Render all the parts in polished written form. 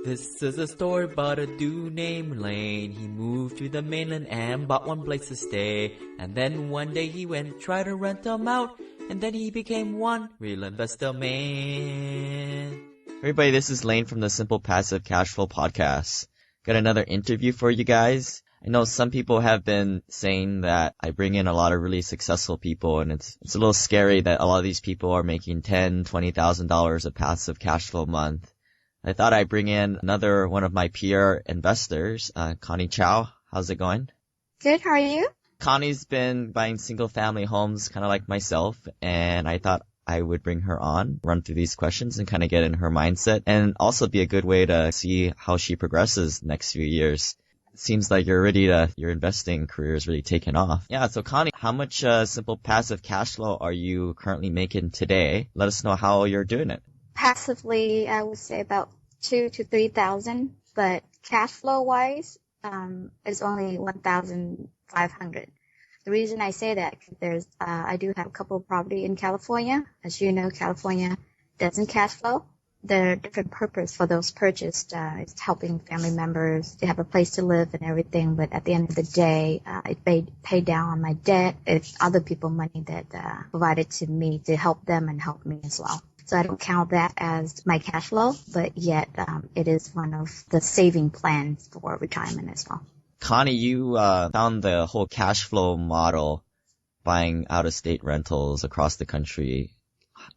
This is a story about a dude named Lane. He moved to the mainland and bought one place to stay. And then one day he went, tried to rent them out. And then he became one real investor man. Everybody, this is Lane from the Simple Passive Cash Flow Podcast. Got another interview for you guys. I know some people have been saying that I bring in a lot of really successful people, and it's a little scary that a lot of these people are making $10,000, $20,000 of passive cash flow a month. I thought I'd bring in another one of my peer investors, Connie Chow. How's it going? Good, how are you? Connie's been buying single-family homes kind of like myself, and I thought I would bring her on, run through these questions and kind of get in her mindset, and also be a good way to see how she progresses next few years. It seems like your investing career is really taking off. Yeah, so Connie, how much simple passive cash flow are you currently making today? Let us know how you're doing it. Passively, I would say about 2,000 to 3,000, but cash flow wise, is only 1,500. The reason I say that, I do have a couple of property in California. As you know, California doesn't cash flow. There are different purpose for those purchased. It's helping family members to have a place to live and everything. But at the end of the day, it paid down on my debt. It's other people money that provided to me to help them and help me as well. So I don't count that as my cash flow, but yet it is one of the saving plans for retirement as well. Connie, you found the whole cash flow model buying out-of-state rentals across the country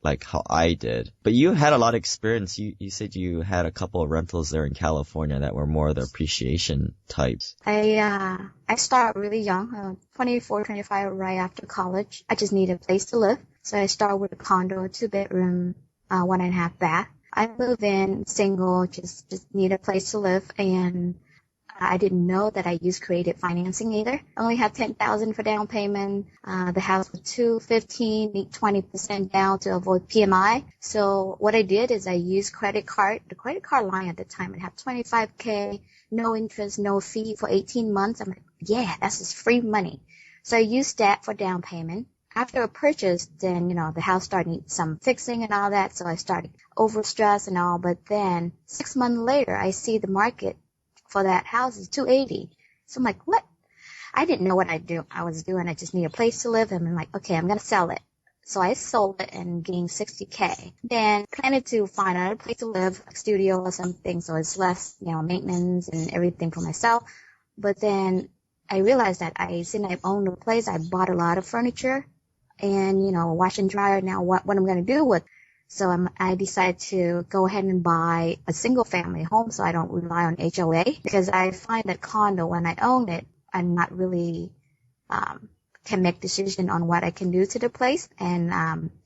like how I did. But you had a lot of experience. You said you had a couple of rentals there in California that were more the appreciation types. I started really young, 24, 25, right after college. I just needed a place to live. So I started with a condo, 2-bedroom, 1.5 bath. I moved in single, just need a place to live, and I didn't know that I used creative financing either. I only had $10,000 for down payment. The house was $215,000, need 20% down to avoid PMI. So what I did is I used credit card. The credit card line at the time, it had $25,000, no interest, no fee for 18 months. I'm like, yeah, that's just free money. So I used that for down payment. After a purchase, then, the house started needing some fixing and all that. So I started overstressed and all. But then 6 months later, I see the market for that house is $280,000. So I'm like, what? I didn't know what I was doing. I just need a place to live. And I'm like, okay, I'm going to sell it. So I sold it and gained $60,000. Then planned to find another place to live, a studio or something. So it's less, maintenance and everything for myself. But then I realized that since I owned the place, I bought a lot of furniture and, wash and dryer. Now what I'm going to do with. So I decided to go ahead and buy a single family home so I don't rely on HOA, because I find that condo, when I own it, I'm not really can make decision on what I can do to the place, and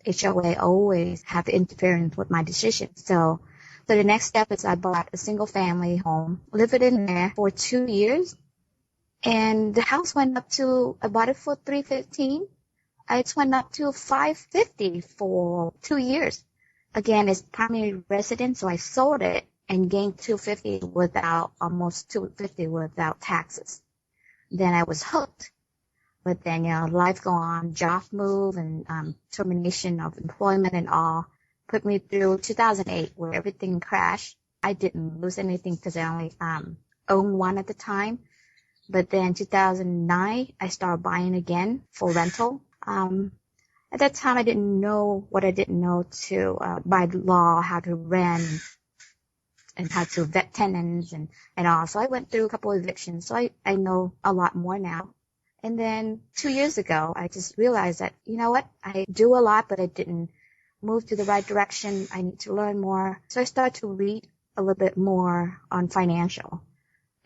HOA always have interference with my decision. So the next step is I bought a single family home, lived it in there for 2 years, and the house went up to, I bought it for $315,000. It went up to $550,000 for 2 years. Again, it's primary residence, so I sold it and gained $250,000 almost $250,000 without taxes. Then I was hooked. But then, life go on, job move and termination of employment and all put me through 2008 where everything crashed. I didn't lose anything because I only owned one at the time. But then 2009, I started buying again for rental. At that time, I didn't know what I didn't know by law, how to rent and how to vet tenants and all. So I went through a couple of evictions. So I know a lot more now. And then 2 years ago, I just realized that, I do a lot, but I didn't move to the right direction. I need to learn more. So I started to read a little bit more on financial.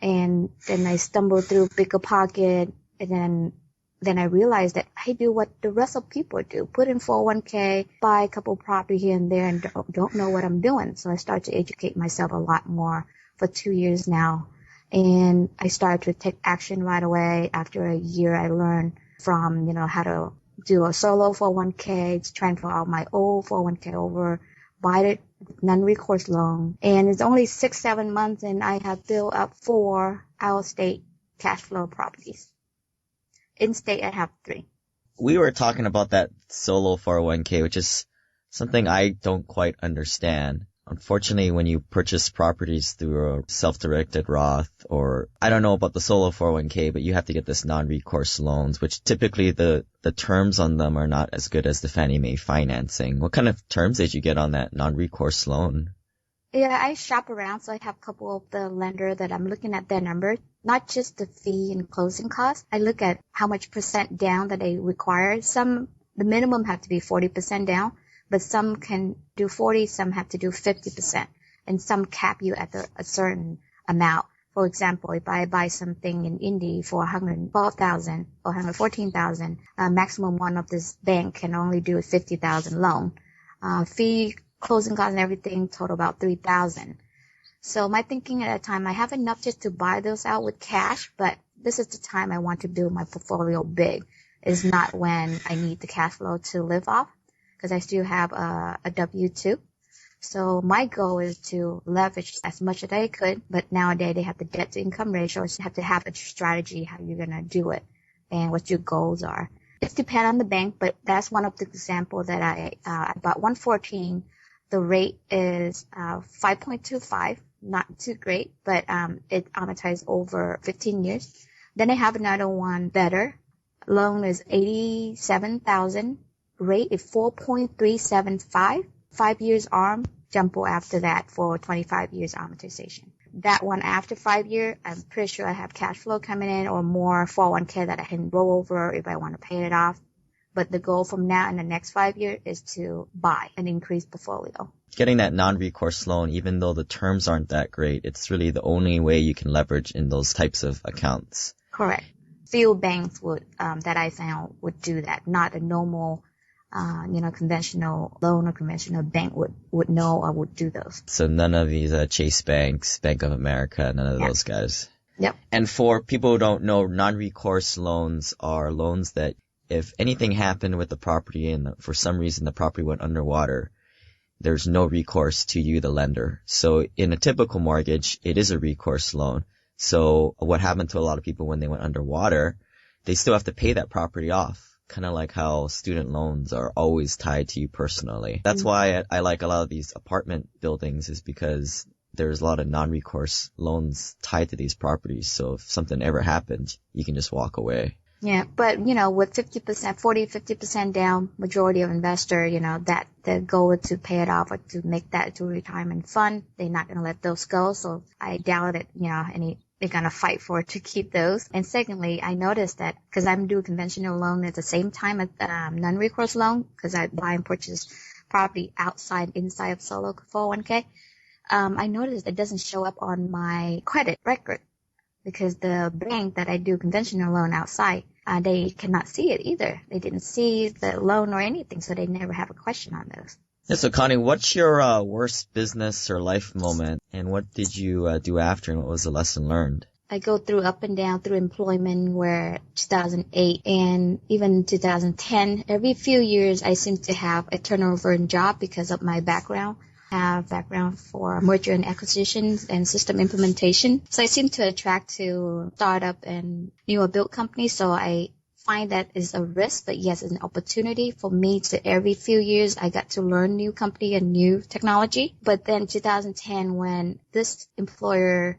And then I stumbled through BiggerPockets, and then I realized that I do what the rest of people do. Put in 401k, buy a couple property here and there, and don't know what I'm doing. So I started to educate myself a lot more for 2 years now. And I started to take action right away. After a year, I learned from, how to do a solo 401k, to transfer all my old 401k over, buy it, non-recourse loan. And it's only 6-7 months, and I have built up 4 out-of-state cash flow properties. In state, I have 3. We were talking about that solo 401k, which is something I don't quite understand. Unfortunately, when you purchase properties through a self-directed Roth, or I don't know about the solo 401k, but you have to get this non-recourse loans, which typically the terms on them are not as good as the Fannie Mae financing. What kind of terms did you get on that non-recourse loan? Yeah, I shop around, so I have a couple of the lender that I'm looking at their numbers, not just the fee and closing costs. I look at how much percent down that they require. The minimum have to be 40% down, but some can do 40, some have to do 50%, and some cap you at a certain amount. For example, if I buy something in Indy for $112,000 or $114,000, maximum one of this bank can only do a $50,000 loan. Fee, closing costs and everything total about $3,000. So my thinking at that time, I have enough just to buy those out with cash, but this is the time I want to build my portfolio big. It's not when I need the cash flow to live off, because I still have a W-2. So my goal is to leverage as much as I could, but nowadays they have the debt to income ratio, so you have to have a strategy how you're going to do it and what your goals are. It depends on the bank, but that's one of the examples that I bought 114. The rate is 5.25, not too great, but it amortizes over 15 years. Then I have another one better. Loan is $87,000. Rate is 4.375. 5 years ARM. Jumbo after that for 25 years amortization. That one after 5 years, I'm pretty sure I have cash flow coming in or more 401k that I can roll over if I want to pay it off. But the goal from now in the next 5 years is to buy an increased portfolio. Getting that non-recourse loan, even though the terms aren't that great, it's really the only way you can leverage in those types of accounts. Correct. Few banks would, that I found would do that. Not a normal, conventional loan or conventional bank would know or would do those. So none of these Chase Banks, Bank of America, none of those guys. Yep. And for people who don't know, non-recourse loans are loans that if anything happened with the property and for some reason the property went underwater, there's no recourse to you, the lender. So in a typical mortgage, it is a recourse loan. So what happened to a lot of people when they went underwater, they still have to pay that property off. Kind of like how student loans are always tied to you personally. That's why I like a lot of these apartment buildings, is because there's a lot of non-recourse loans tied to these properties. So if something ever happened, you can just walk away. Yeah, but, with 50% down, majority of investor, that the goal is to pay it off or to make that to a retirement fund. They're not going to let those go. So I doubt it, they're going to fight for it to keep those. And secondly, I noticed that because I'm doing conventional loan at the same time as non-recourse loan, because I buy and purchase property outside, inside of solo 401k, I noticed it doesn't show up on my credit record. Because the bank that I do conventional loan outside, they cannot see it either. They didn't see the loan or anything, so they never have a question on those. Yeah, so Connie, what's your worst business or life moment, and what did you do after, and what was the lesson learned? I go through up and down through employment where 2008 and even 2010, every few years I seem to have a turnover in job because of my background. Have background for merger and acquisitions and system implementation. So I seem to attract to startup and newer build companies. So I find that is a risk, but yes, it's an opportunity for me to every few years I got to learn new company and new technology. But then 2010, when this employer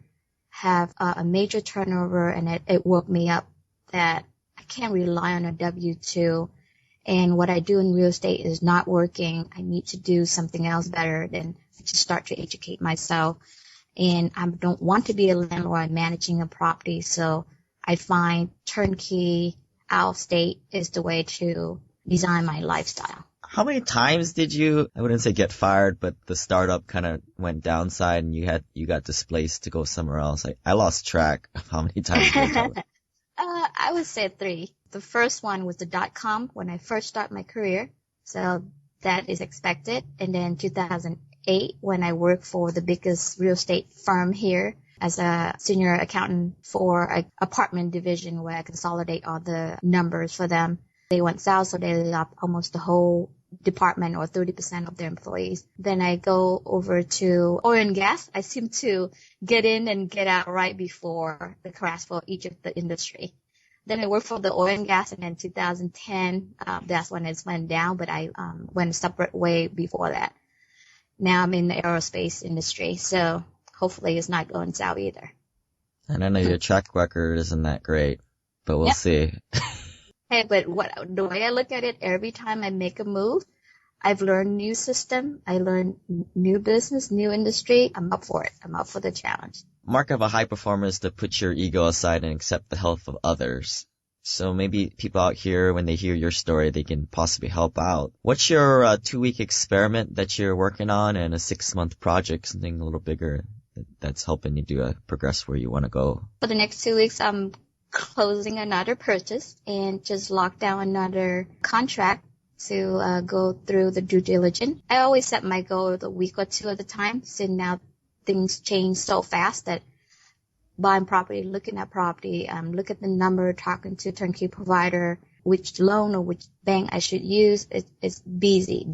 have a major turnover and it woke me up that I can't rely on a W-2. And what I do in real estate is not working. I need to do something else better than to start to educate myself. And I don't want to be a landlord managing a property. So I find turnkey out of state is the way to design my lifestyle. How many times did you, I wouldn't say get fired, but the startup kind of went downside and you got displaced to go somewhere else? I lost track of how many times you did. I would say 3. The first one was the .com when I first started my career. So that is expected. And then 2008 when I worked for the biggest real estate firm here as a senior accountant for an apartment division where I consolidate all the numbers for them. They went south, so they laid off almost the whole department or 30% of their employees. Then I go over to oil and gas. I seem to get in and get out right before the crash for each of the industry. Then I worked for the oil and gas, and then 2010, that's when it went down, but I went a separate way before that. now I'm in the aerospace industry, so hopefully it's not going south either. And I know your track record isn't that great, but we'll see. Hey, but the way I look at it, every time I make a move, I've learned new system, I learned new business, new industry. I'm up for it. I'm up for the challenge. Mark of a high performer is to put your ego aside and accept the help of others. So maybe people out here, when they hear your story, they can possibly help out. What's your 2-week experiment that you're working on and a 6-month project, something a little bigger that's helping you progress where you want to go? For the next 2 weeks, I'm closing another purchase and just lock down another contract to go through the due diligence. I always set my goal a week or two at a time, so now things change so fast that buying property, looking at property, look at the number, talking to turnkey provider, which loan or which bank I should use. It's busy.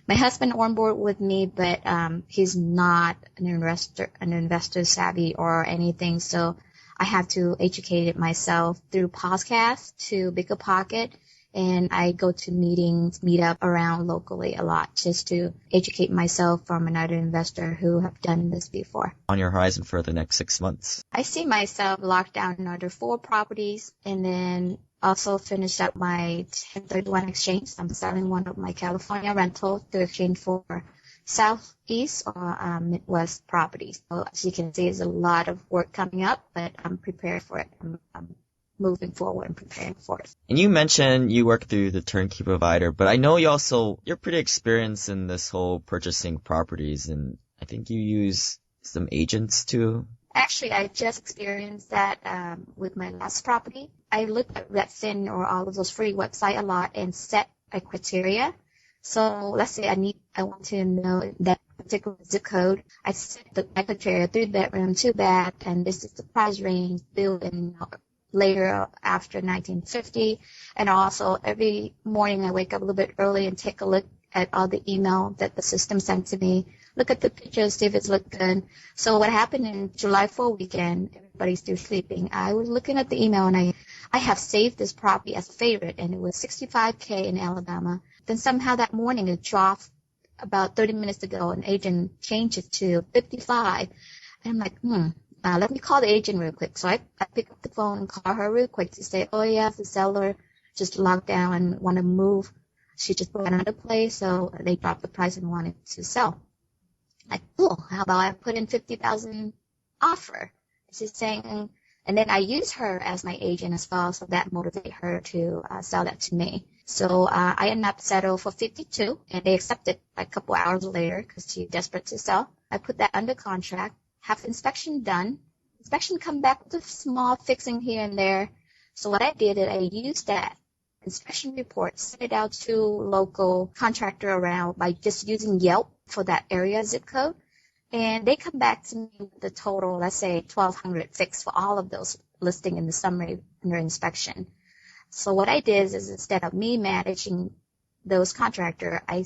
My husband on board with me, but he's not an investor savvy or anything, so I have to educate it myself through podcasts to Bigger Pocket. And I go to meet up around locally a lot just to educate myself from another investor who have done this before. On your horizon for the next 6 months? I see myself lock down another 4 properties and then also finish up my 1031 exchange. I'm selling one of my California rentals to exchange for Southeast or Midwest properties. So as you can see, there's a lot of work coming up, but I'm prepared for it. I'm moving forward and preparing for it. And you mentioned you work through the turnkey provider, but I know you're pretty experienced in this whole purchasing properties, and I think you use some agents too. Actually, I just experienced that with my last property. I looked at Redfin or all of those free websites a lot and set a criteria. So let's say I want to know that particular zip code. I set the criteria 3-bedroom, 2-bath, and this is the price range, built in later after 1950. And also every morning I wake up a little bit early and take a look at all the email that the system sent to me, look at the pictures, see if it's looked good. So what happened in July 4 weekend, everybody's still sleeping. I was looking at the email and I have saved this property as a favorite, and it was $65K in Alabama. Then somehow that morning it dropped about 30 minutes ago. An agent changed it to 55. And I'm like, let me call the agent real quick. So I pick up the phone and call her real quick to say, oh yeah, the seller just locked down and want to move. She just bought another place, so they dropped the price and wanted to sell. Like, cool. How about I put in $50,000 offer? She's saying, and then I use her as my agent as well, so that motivated her to sell that to me. So I ended up settle for 52, and they accepted like a couple hours later because she's desperate to sell. I put that under contract. Have inspection done. Inspection come back with a small fixing here and there. So what I did is I used that inspection report, sent it out to local contractor around by just using Yelp for that area zip code. And they come back to me with the total, let's say 1,200 fix for all of those listing in the summary under inspection. So what I did is instead of me managing those contractor, I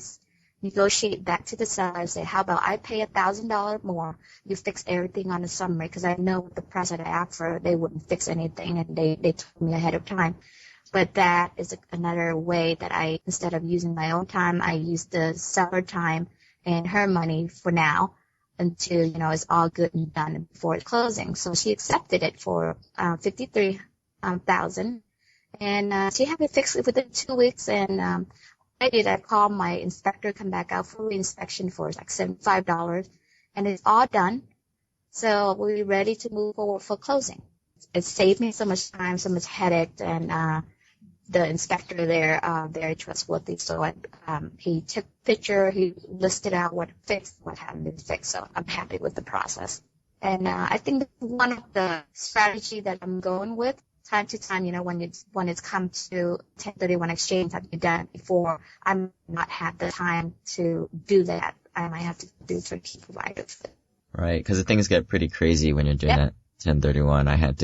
negotiate back to the seller and say, how about I pay $1,000 more? You fix everything on the summary, because I know with the price that I offer, they wouldn't fix anything, and they told me ahead of time. But that is another way that I, instead of using my own time, I use the seller time and her money for now until, it's all good and done before the closing. So she accepted it for $53,000, and she had it fixed within 2 weeks, and I called my inspector, come back out for reinspection for like $75, and it's all done. So we're ready to move forward for closing. It saved me so much time, so much headache, and the inspector there, very trustworthy. So he took a picture, he listed out what fixed, what hadn't been fixed. So I'm happy with the process. And I think one of the strategy that I'm going with, time to time, when it's come to 1031 exchange, have you done it before? I might not have the time to do that. I might have to do it for key providers. Right, because things get pretty crazy when you're doing that 1031. I had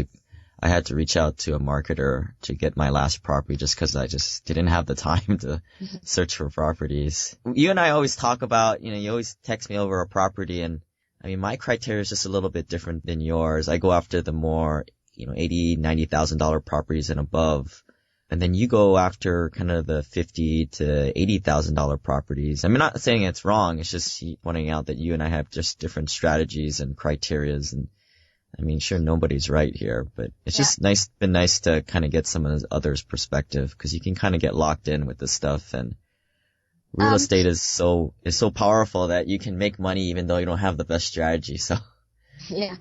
to reach out to a marketer to get my last property just because I just didn't have the time to search for properties. You and I always talk about, you always text me over a property, and I mean, my criteria is just a little bit different than yours. I go after the more $80,000, $90,000 properties and above. And then you go after kind of the $50,000 to $80,000 properties. I'm not saying it's wrong. It's just pointing out that you and I have just different strategies and criterias. And I mean, sure, nobody's right here, but it's just been nice to kind of get some of the others' perspective, because you can kind of get locked in with this stuff. And real estate is so powerful that you can make money even though you don't have the best strategy. So. Yeah.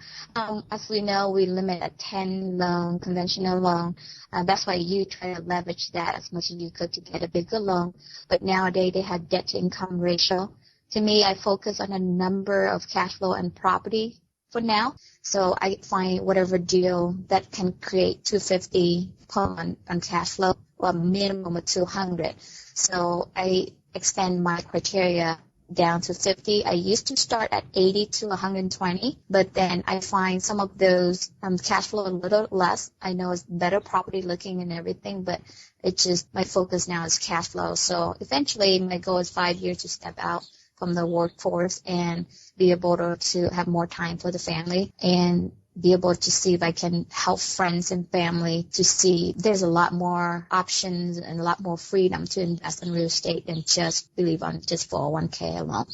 As we know, we limit a 10 loan, conventional loan. That's why you try to leverage that as much as you could to get a bigger loan. But nowadays they have debt to income ratio. To me, I focus on a number of cash flow and property for now. So I find whatever deal that can create $250 per month on cash flow, or a minimum of $200. So I extend my criteria down to 50. I used to start at 80 to 120, but then I find some of those cash flow a little less. I know it's better property looking and everything, but it's just my focus now is cash flow. So eventually my goal is 5 years to step out from the workforce and be able to have more time for the family and be able to see if I can help friends and family to see there's a lot more options and a lot more freedom to invest in real estate than just believe on just 401k alone.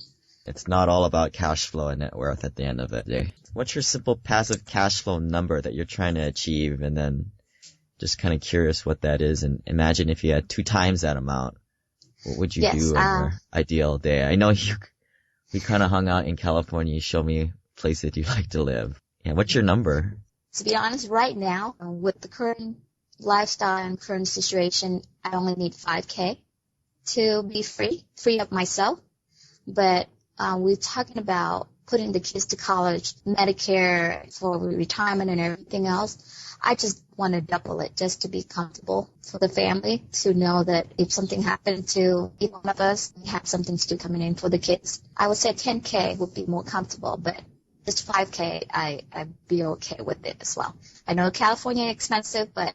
It's not all about cash flow and net worth at the end of the day. What's your simple passive cash flow number that you're trying to achieve? And then just kind of curious what that is. And imagine if you had 2 times that amount, what would you do on your ideal day? I know we kind of hung out in California. You showed me places you'd like to live. Yeah, what's your number? To be honest, right now, with the current lifestyle and current situation, I only need 5K to be free up myself. But we're talking about putting the kids to college, Medicare for retirement and everything else. I just want to double it just to be comfortable for the family, to know that if something happened to each one of us, we have something still coming in for the kids. I would say 10K would be more comfortable, but just 5K, I'd be okay with it as well. I know California is expensive, but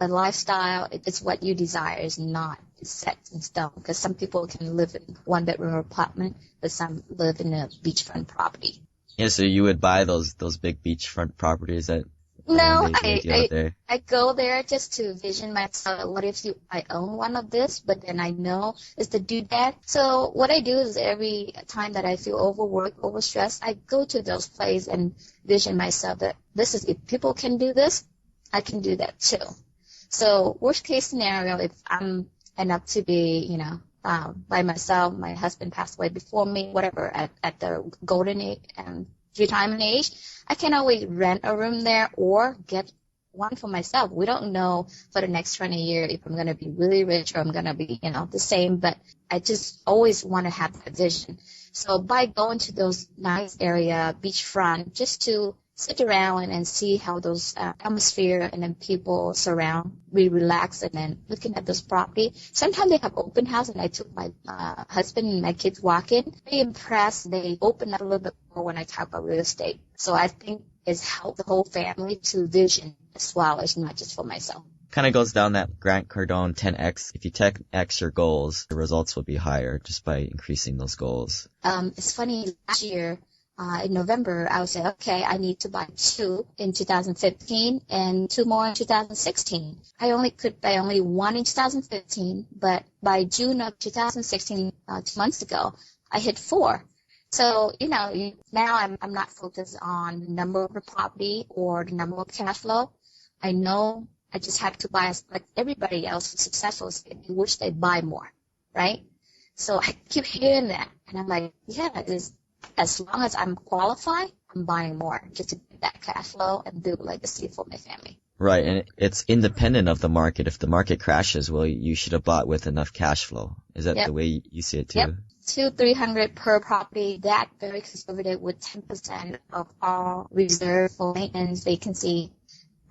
the lifestyle, it's what you desire, is not set in stone. Because some people can live in 1-bedroom apartment, but some live in a beachfront property. Yeah, so you would buy those big beachfront properties that... No, I go there just to vision myself. What if I own one of this, but then I know it's the doodad. So what I do is every time that I feel overworked, overstressed, I go to those places and vision myself that if people can do this, I can do that too. So worst case scenario, if I'm enough to be, by myself, my husband passed away before me, whatever, at the golden age and retirement age, I can always rent a room there or get one for myself. We don't know for the next 20 years if I'm going to be really rich or I'm going to be, the same, but I just always want to have that vision. So by going to those nice area, beachfront, just to sit around and see how those atmosphere and then people surround, we relax, and then looking at this property. Sometimes they have open house, and I took my husband and my kids walking. They impressed. They open up a little bit more when I talk about real estate. So I think it's helped the whole family to vision as well as not just for myself. Kind of goes down that Grant Cardone 10X. If you 10X your goals, the results will be higher just by increasing those goals. It's funny, last year, in November, I would say, okay, I need to buy 2 in 2015 and 2 more in 2016. I only could buy only 1 in 2015, but by June of 2016, 2 months ago, I hit 4. So, now I'm not focused on the number of the property or the number of cash flow. I know I just have to buy, like everybody else who's successful, they wish they buy more, right? So I keep hearing that, and I'm like, yeah, as long as I'm qualified, I'm buying more just to get that cash flow and build legacy for my family. Right, and it's independent of the market. If the market crashes, well, you should have bought with enough cash flow. Is that the way you see it too? Yep. $200-300 per property. That very conservative with 10% of all reserve for maintenance, vacancy,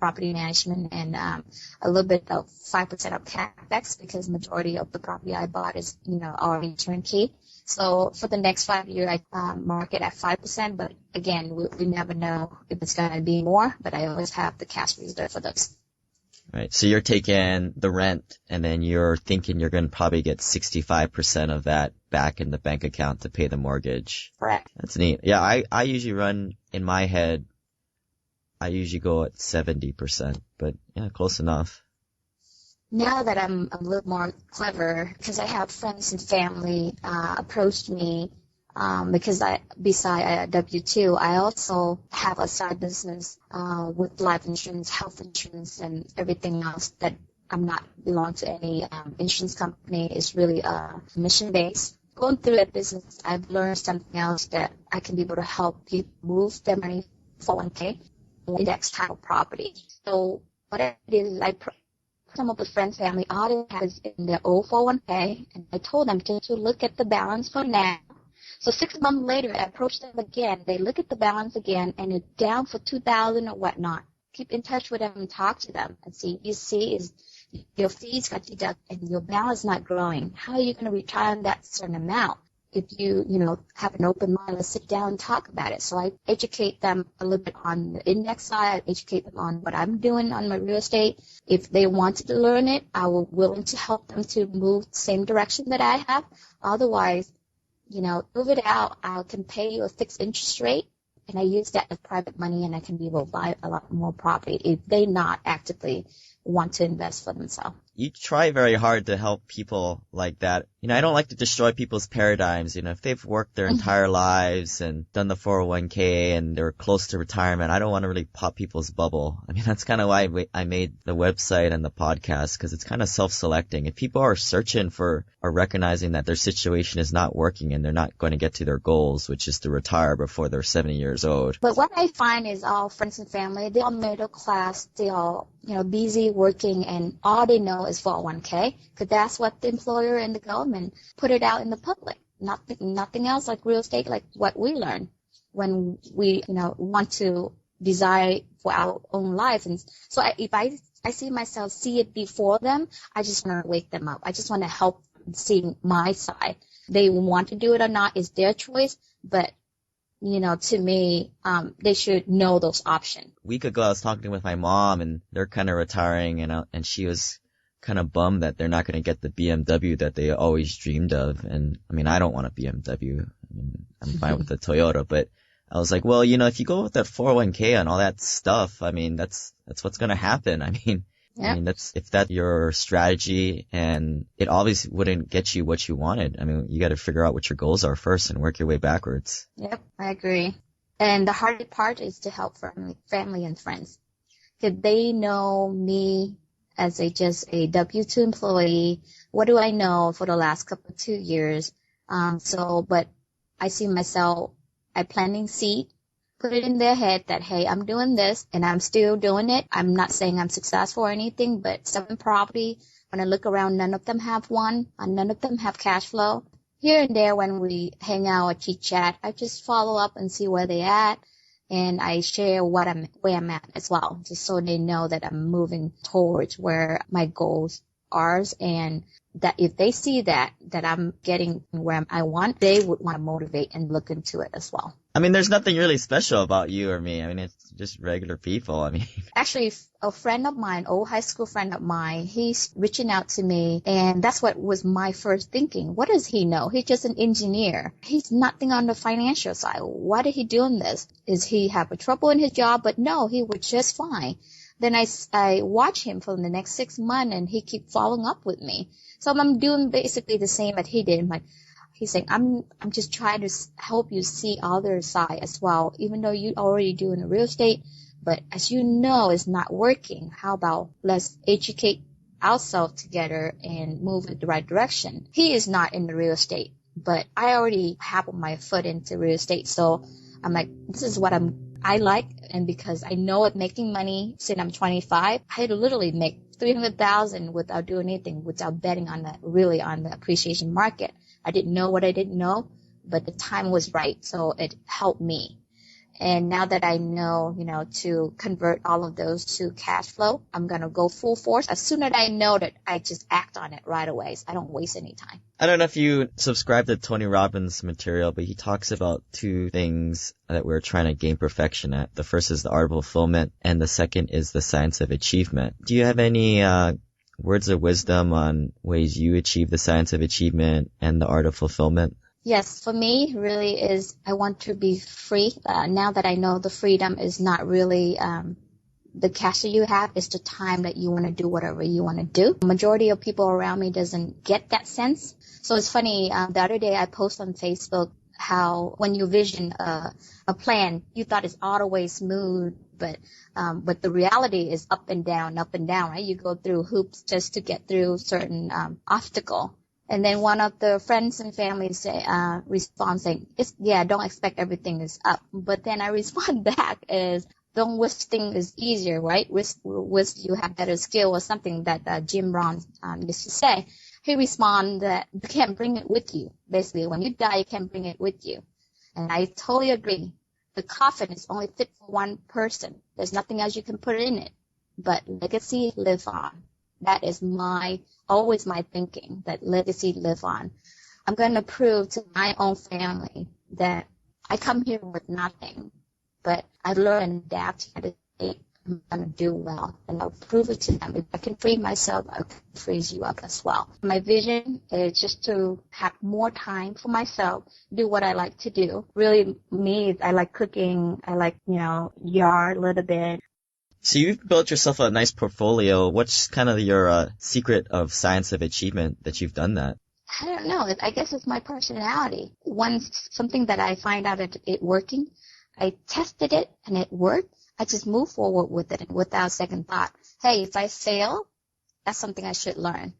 property management, and a little bit of 5% of capex, because majority of the property I bought is already turnkey. So for the next 5 years, I market at 5%, but again, we never know if it's going to be more, but I always have the cash reserve for those. Right. So you're taking the rent, and then you're thinking you're going to probably get 65% of that back in the bank account to pay the mortgage. Correct. That's neat. Yeah, I usually run, in my head, I usually go at 70%, but yeah, close enough. Now that I'm a little more clever, because I have friends and family approached me because beside W-2, I also have a side business with life insurance, health insurance, and everything else that I'm not belong to any insurance company. It's really mission-based. Going through that business, I've learned something else that I can be able to help people move their money 401k index title property. So what I did is I some of the friends, family, all they have is in their old 401k, and I told them to look at the balance for now. So 6 months later, I approached them again. They look at the balance again, and it's down for $2,000 or whatnot. Keep in touch with them and talk to them and see. You see, is your fees got deducted and your balance not growing. How are you going to retire on that certain amount? If you have an open mind, let's sit down and talk about it. So I educate them a little bit on the index side, I educate them on what I'm doing on my real estate. If they wanted to learn it, I was willing to help them to move the same direction that I have. Otherwise, move it out. I can pay you a fixed interest rate, and I use that as private money, and I can be able to buy a lot more property if they not actively want to invest for themselves. You try very hard to help people like that. I don't like to destroy people's paradigms. If they've worked their entire lives and done the 401k and they're close to retirement, I don't want to really pop people's bubble. That's kind of why I made the website and the podcast, because it's kind of self-selecting. If people are searching for or recognizing that their situation is not working and they're not going to get to their goals, which is to retire before they're 70 years old. But what I find is all friends and family, they're all middle class, they're all, busy working, and all they know is 401k, because that's what the employer and the government put it out in the public. Nothing else like real estate, like what we learn when we, want to desire for our own life. And so if I see myself see it before them, I just want to wake them up. I just want to help see my side. They want to do it or not is their choice, but to me, they should know those options. A week ago, I was talking with my mom, and they're kind of retiring, and she was kind of bummed that they're not going to get the BMW that they always dreamed of. And I don't want a BMW. I'm fine with the Toyota, but I was like, well, if you go with that 401k and all that stuff, that's what's going to happen. Yep. If that's your strategy, and it obviously wouldn't get you what you wanted. You got to figure out what your goals are first and work your way backwards. Yep, I agree. And the hardest part is to help family and friends. If they know me as just a W-2 employee, what do I know for the last 2 years? But I see myself, I planting seed, put it in their head that, hey, I'm doing this and I'm still doing it. I'm not saying I'm successful or anything, but selling property, when I look around, none of them have one, and none of them have cash flow. Here and there when we hang out or chit chat, I just follow up and see where they at, and I share where I'm at as well, just so they know that I'm moving towards where my goals are, and that if they see that I'm getting where I want, they would want to motivate and look into it as well. There's nothing really special about you or me. It's just regular people. Actually, a friend of mine, old high school friend of mine, he's reaching out to me, and that's what was my first thinking. What does he know? He's just an engineer. He's nothing on the financial side. Why did he doing this? Is he have a trouble in his job? But no, he was just fine. Then I watch him for the next 6 months, and he keep following up with me. So I'm doing basically the same that he did. He's saying, I'm just trying to help you see other side as well, even though you already doing the real estate. But as you know, it's not working. How about let's educate ourselves together and move in the right direction? He is not in the real estate, but I already have my foot into real estate. So I'm like, this is what I like. And because I know it making money since I'm 25, I literally make $300,000 without doing anything, without betting on the appreciation market. I didn't know what I didn't know, but the time was right. So it helped me. And now that I know, to convert all of those to cash flow, I'm going to go full force. As soon as I know that, I just act on it right away. So I don't waste any time. I don't know if you subscribe to Tony Robbins' material, but he talks about 2 things that we're trying to gain perfection at. The first is the art of fulfillment, and the second is the science of achievement. Do you have any words of wisdom on ways you achieve the science of achievement and the art of fulfillment? Yes, for me, really is I want to be free. Now that I know the freedom is not really the cash that you have is the time that you want to do whatever you want to do. The majority of people around me doesn't get that sense. So it's funny, the other day I posted on Facebook how when you vision a plan, you thought it's all the way smooth, but the reality is up and down, right? You go through hoops just to get through certain obstacle. And then one of the friends and family respond saying, don't expect everything is up. But then I respond back is, don't wish things is easier, right? Wish you have better skill or something that Jim Rohn used to say. He respond that you can't bring it with you. Basically, when you die, you can't bring it with you. And I totally agree. The coffin is only fit for one person. There's nothing else you can put in it. But legacy live on. That is always my thinking, that legacy live on. I'm going to prove to my own family that I come here with nothing, but I've learned and adapt to I'm going to do well, and I'll prove it to them. If I can free myself, I can freeze you up as well. My vision is just to have more time for myself, do what I like to do. Really, me, I like cooking. I like, yard a little bit. So you've built yourself a nice portfolio. What's kind of your secret of science of achievement that you've done that? I don't know. I guess it's my personality. Once something that I find out it working, I tested it and it worked. I just move forward with it without second thought. Hey, if I fail, that's something I should learn.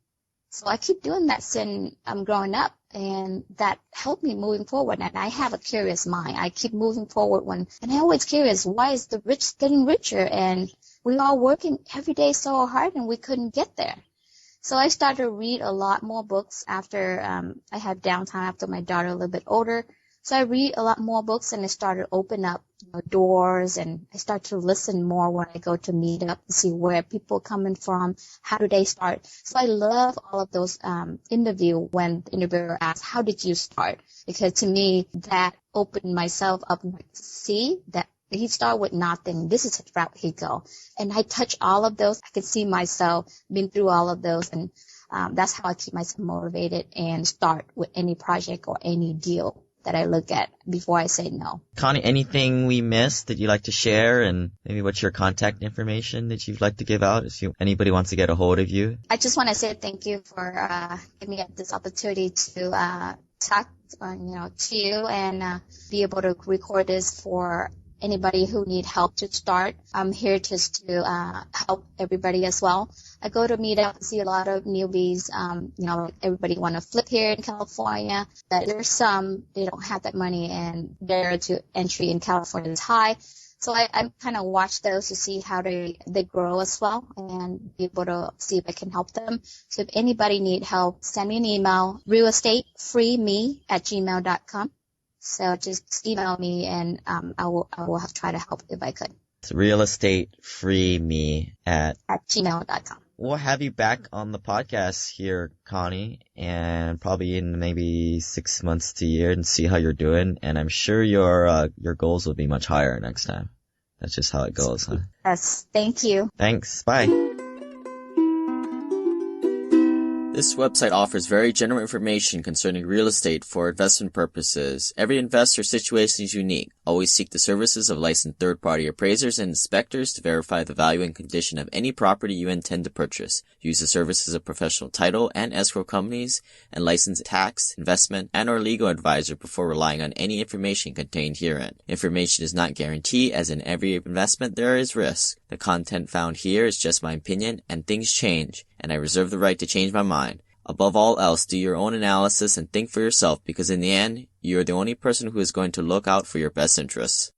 So I keep doing that since I'm growing up, and that helped me moving forward. And I have a curious mind. I keep moving forward and I'm always curious, why is the rich getting richer? And we all working every day so hard and we couldn't get there. So I started to read a lot more books after I had downtime after my daughter a little bit older. So I read a lot more books, and I started to open up doors, and I start to listen more when I go to meet up to see where people coming from, how do they start. So I love all of those interview when the interviewer asks, how did you start? Because to me, that opened myself up to see that he started with nothing. This is the route he go. And I touch all of those. I could see myself been through all of those, and that's how I keep myself motivated and start with any project or any deal that I look at before I say no. Connie, anything we missed that you'd like to share, and maybe what's your contact information that you'd like to give out if anybody wants to get a hold of you? I just want to say thank you for giving me this opportunity to talk to you and be able to record this for anybody who need help to start. I'm here just to help everybody as well. I go to Meetup and see a lot of newbies. Everybody want to flip here in California. But there's some, they don't have that money, and barrier to entry in California is high. So I kind of watch those to see how they grow as well, and be able to see if I can help them. So if anybody need help, send me an email, realestatefreeme@gmail.com. So just email me, and I will try to help if I could. It's realestatefreeme@gmail.com. We'll have you back on the podcast here, Connie, and probably in maybe 6 months to a year, and see how you're doing. And I'm sure your goals will be much higher next time. That's just how it goes, huh? Yes. Thank you. Thanks. Bye. This website offers very general information concerning real estate for investment purposes. Every investor situation is unique. Always seek the services of licensed third-party appraisers and inspectors to verify the value and condition of any property you intend to purchase. Use the services of professional title and escrow companies and licensed tax, investment, and or legal advisor before relying on any information contained herein. Information is not guaranteed, as in every investment there is risk. The content found here is just my opinion, and things change, and I reserve the right to change my mind. Above all else, do your own analysis and think for yourself, because in the end, you are the only person who is going to look out for your best interests.